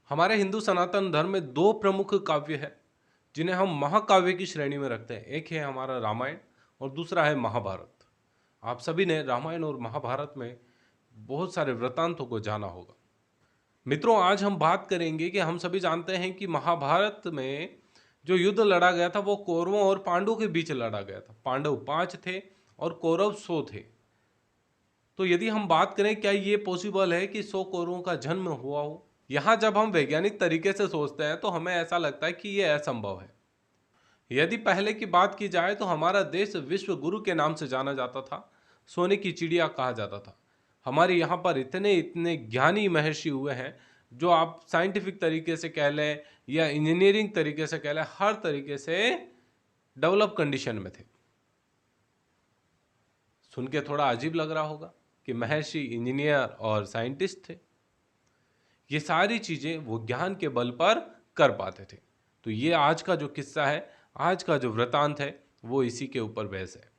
हमारे हिंदू सनातन धर्म में दो प्रमुख काव्य है जिन्हें हम महाकाव्य की श्रेणी में रखते हैं। एक है हमारा रामायण और दूसरा है महाभारत। आप सभी ने रामायण और महाभारत में बहुत सारे वृतांतों को जाना होगा। मित्रों, आज हम बात करेंगे कि हम सभी जानते हैं कि महाभारत में जो युद्ध लड़ा गया था वो कौरवों और पांडवों के बीच लड़ा गया था। पांडव 5 थे और कौरव 100 थे। तो यदि हम बात करें क्या ये पॉसिबल है कि 100 कौरवों का जन्म हुआ हो? यहाँ जब हम वैज्ञानिक तरीके से सोचते हैं तो हमें ऐसा लगता है कि ये असंभव है। यदि पहले की बात की जाए तो हमारा देश विश्व गुरु के नाम से जाना जाता था, सोने की चिड़िया कहा जाता था। हमारे यहाँ पर इतने इतने ज्ञानी महर्षि हुए हैं जो आप साइंटिफिक तरीके से कह लें या इंजीनियरिंग तरीके से कह लें, हर तरीके से डेवलप कंडीशन में थे। सुन के थोड़ा अजीब लग रहा होगा कि महर्षि इंजीनियर और साइंटिस्ट थे। ये सारी चीजें वो ज्ञान के बल पर कर पाते थे। तो ये आज का जो किस्सा है, आज का जो वृतांत है, वो इसी के ऊपर बहस है।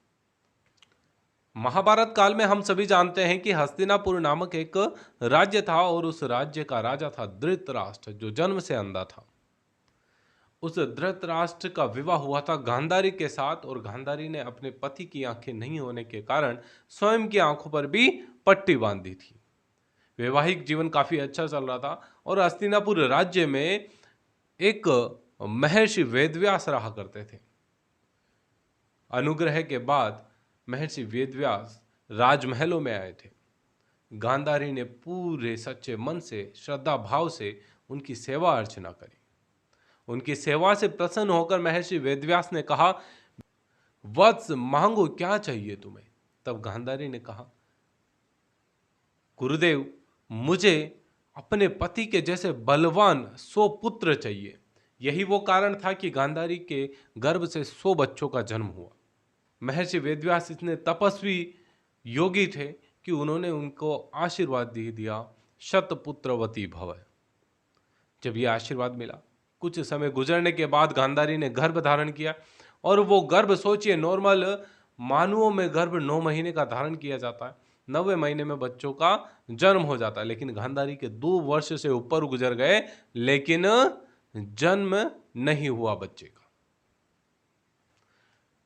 महाभारत काल में हम सभी जानते हैं कि हस्तिनापुर नामक एक राज्य था और उस राज्य का राजा था धृतराष्ट्र, जो जन्म से अंधा था। उस धृतराष्ट्र का विवाह हुआ था गांधारी के साथ और गांधारी ने अपने पति की आंखें नहीं होने के कारण स्वयं की आंखों पर भी पट्टी बांध दी थी। वैवाहिक जीवन काफी अच्छा चल रहा था और हस्तिनापुर राज्य में एक महर्षि वेदव्यास रहा करते थे। अनुग्रह के बाद महर्षि वेदव्यास राजमहलों में आए थे। गांधारी ने पूरे सच्चे मन से, श्रद्धा भाव से उनकी सेवा अर्चना करी। उनकी सेवा से प्रसन्न होकर महर्षि वेदव्यास ने कहा, वत्स मांगो, क्या चाहिए तुम्हें? तब गांधारी ने कहा, गुरुदेव, मुझे अपने पति के जैसे बलवान 100 पुत्र चाहिए। यही वो कारण था कि गांधारी के गर्भ से 100 बच्चों का जन्म हुआ। महर्षि वेदव्यास इतने तपस्वी योगी थे कि उन्होंने उनको आशीर्वाद दे दिया, शतपुत्रवती भव। जब यह आशीर्वाद मिला, कुछ समय गुजरने के बाद गांधारी ने गर्भ धारण किया और वो गर्भ, सोचिए, नॉर्मल मानवों में गर्भ 9 महीने का धारण किया जाता है, 9वें महीने में बच्चों का जन्म हो जाता है। लेकिन गांधारी के 2 वर्ष से ऊपर गुजर गए, लेकिन जन्म नहीं हुआ बच्चे का।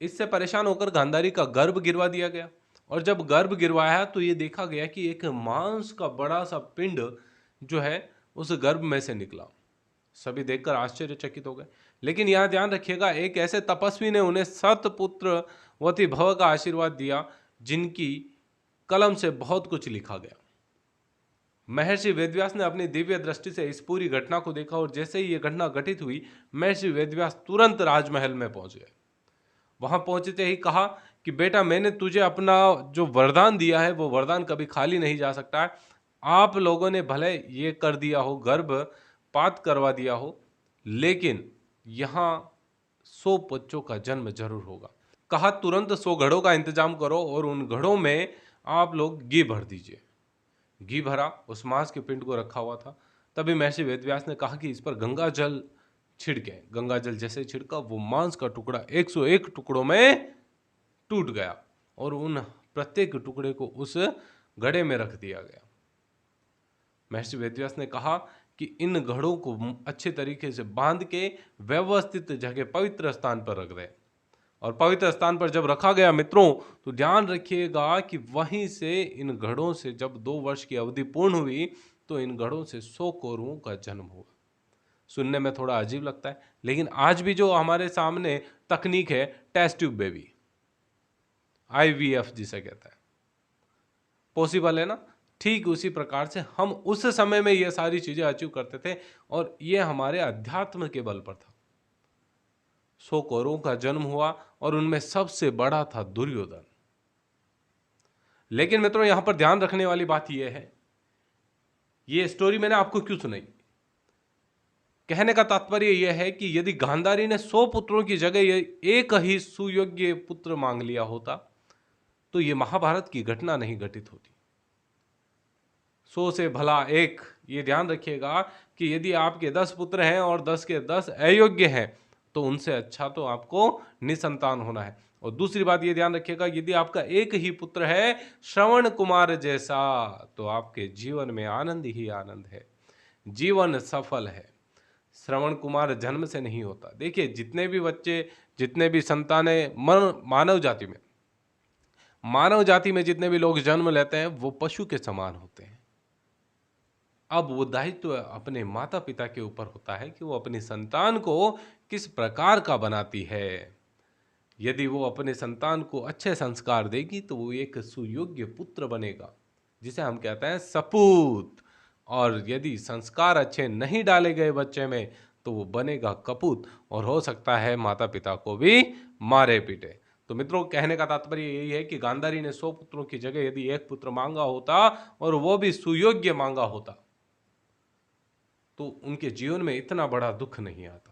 इससे परेशान होकर गांधारी का गर्भ गिरवा दिया गया और जब गर्भ गिरवाया तो ये देखा गया कि एक मांस का बड़ा सा पिंड जो है उस गर्भ में से निकला। सभी देखकर आश्चर्यचकित हो गए। लेकिन यहां ध्यान रखिएगा, एक ऐसे तपस्वी ने उन्हें सतपुत्रवती भव का आशीर्वाद दिया जिनकी कलम से बहुत कुछ लिखा गया। महर्षि वेदव्यास ने अपनी दिव्य दृष्टि से इस पूरी घटना को देखा और जैसे ही यह घटना घटित हुई, महर्षि वेदव्यास तुरंत राजमहल में पहुंच गए। वहां पहुंचते ही कहा कि बेटा, मैंने तुझे अपना जो वरदान दिया है वो वरदान कभी खाली नहीं जा सकता है। आप लोगों ने भले ये कर दिया हो, गर्भपात करवा दिया हो, लेकिन यहां 100 बच्चों का जन्म जरूर होगा। कहा तुरंत 100 घड़ों का इंतजाम करो और उन घड़ों में आप लोग घी भर दीजिए। घी भरा, उस मांस के पिंड को रखा हुआ था। तभी महर्षि वेदव्यास ने कहा कि इस पर गंगा जल छिड़के। गंगा जल जैसे छिड़का, वो मांस का टुकड़ा 101 टुकड़ों में टूट गया और उन प्रत्येक टुकड़े को उस घड़े में रख दिया गया। महर्षि वेदव्यास ने कहा कि इन घड़ों को अच्छे तरीके से बांध के व्यवस्थित जगह पवित्र स्थान पर रख दें। और पवित्र स्थान पर जब रखा गया मित्रों, तो ध्यान रखिएगा कि वहीं से इन घड़ों से जब 2 वर्ष की अवधि पूर्ण हुई तो इन घड़ों से 100 कौरवों का जन्म हुआ। सुनने में थोड़ा अजीब लगता है, लेकिन आज भी जो हमारे सामने तकनीक है, टेस्ट ट्यूब बेबी, IVF जिसे कहता है, पॉसिबल है ना? ठीक उसी प्रकार से हम उस समय में ये सारी चीजें अचीव करते थे और ये हमारे अध्यात्म के बल पर था। 100 कौरवों का जन्म हुआ और उनमें सबसे बड़ा था दुर्योधन। लेकिन मित्रों, यहां पर ध्यान रखने वाली बात यह है, ये स्टोरी मैंने आपको क्यों सुनाई? कहने का तात्पर्य यह है कि यदि गांधारी ने 100 पुत्रों की जगह एक ही सुयोग्य पुत्र मांग लिया होता तो यह महाभारत की घटना नहीं घटित होती। 100 से भला एक, ये ध्यान रखिएगा कि यदि आपके 10 पुत्र हैं और 10 के 10 अयोग्य हैं तो उनसे अच्छा तो आपको निसंतान होना है। और दूसरी बात ये ध्यान रखिएगा, यदि आपका एक ही पुत्र है श्रवण कुमार जैसा, तो आपके जीवन में आनंद ही आनंद है। जीवन सफल है। श्रवण कुमार जन्म से नहीं होता। देखिए, जितने भी बच्चे, जितने भी संतानें मानव जाति में जितने भी लोग जन्म लेते हैं वो पशु के समान होते हैं। अब वो दायित्व अपने माता पिता के ऊपर होता है कि वो अपनी संतान को किस प्रकार का बनाती है। यदि वो अपने संतान को अच्छे संस्कार देगी तो वो एक सुयोग्य पुत्र बनेगा, जिसे हम कहते हैं सपूत। और यदि संस्कार अच्छे नहीं डाले गए बच्चे में तो वो बनेगा कपूत, और हो सकता है माता पिता को भी मारे पीटे। तो मित्रों, कहने का तात्पर्य यही है कि गांधारी ने 100 पुत्रों की जगह यदि एक पुत्र मांगा होता और वो भी सुयोग्य मांगा होता तो उनके जीवन में इतना बड़ा दुख नहीं आता।